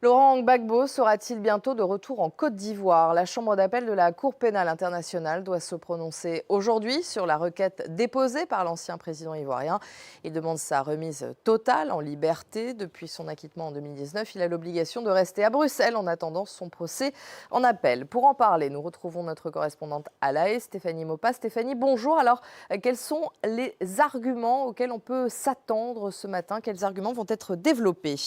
Laurent Gbagbo sera-t-il bientôt de retour en Côte d'Ivoire? La chambre d'appel de la Cour pénale internationale doit se prononcer aujourd'hui sur la requête déposée par l'ancien président ivoirien. Il demande sa remise totale en liberté. Depuis son acquittement en 2019, il a l'obligation de rester à Bruxelles en attendant son procès en appel. Pour en parler, nous retrouvons notre correspondante à La Haye, Stéphanie Maupas. Stéphanie, bonjour. Alors, quels sont les arguments auxquels on peut s'attendre ce matin? Quels arguments vont être développés?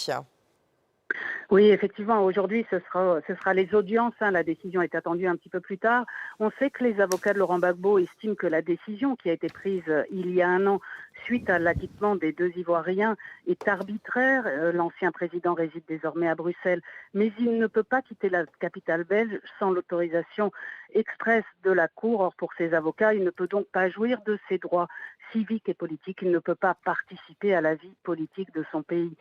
Oui, effectivement, aujourd'hui, ce sera les audiences. La décision est attendue un petit peu plus tard. On sait que les avocats de Laurent Gbagbo estiment que la décision qui a été prise il y a un an suite à l'acquittement des deux Ivoiriens est arbitraire. L'ancien président réside désormais à Bruxelles, mais il ne peut pas quitter la capitale belge sans l'autorisation expresse de la Cour. Or, pour ces avocats, il ne peut donc pas jouir de ses droits civiques et politiques. Il ne peut pas participer à la vie politique de son pays.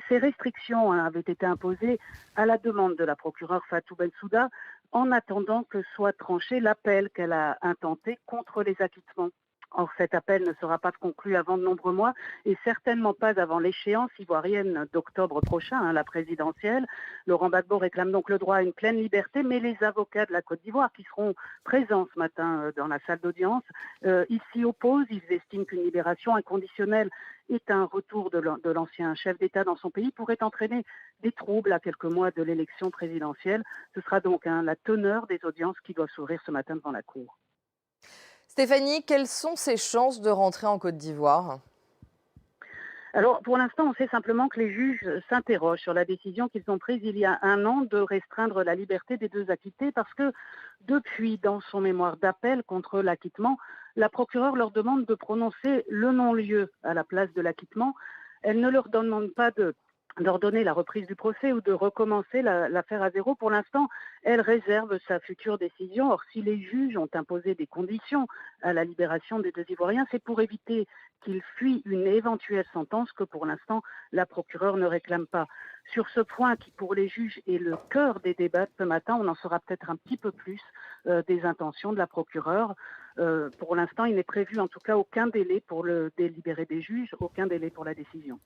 Ces restrictions avaient été imposées à la demande de la procureure Fatou Bensouda en attendant que soit tranché l'appel qu'elle a intenté contre les acquittements. Or, cet appel ne sera pas conclu avant de nombreux mois et certainement pas avant l'échéance ivoirienne d'octobre prochain, la présidentielle. Laurent Gbagbo réclame donc le droit à une pleine liberté, mais les avocats de la Côte d'Ivoire qui seront présents ce matin dans la salle d'audience, ils s'y opposent. Ils estiment qu'une libération inconditionnelle est un retour de l'ancien chef d'État dans son pays pourrait entraîner des troubles à quelques mois de l'élection présidentielle. Ce sera donc la teneur des audiences qui doivent s'ouvrir ce matin devant la Cour. Stéphanie, quelles sont ses chances de rentrer en Côte d'Ivoire? Alors, pour l'instant, on sait simplement que les juges s'interrogent sur la décision qu'ils ont prise il y a un an de restreindre la liberté des deux acquittés parce que depuis, dans son mémoire d'appel contre l'acquittement, la procureure leur demande de prononcer le non-lieu à la place de l'acquittement. Elle ne leur demande pas d'ordonner la reprise du procès ou de recommencer l'affaire à zéro. Pour l'instant, elle réserve sa future décision. Or, si les juges ont imposé des conditions à la libération des deux Ivoiriens, c'est pour éviter qu'ils fuient une éventuelle sentence que pour l'instant, la procureure ne réclame pas. Sur ce point qui, pour les juges, est le cœur des débats de ce matin, on en saura peut-être un petit peu plus des intentions de la procureure. Pour l'instant, il n'est prévu en tout cas aucun délai pour le délibéré des juges, aucun délai pour la décision.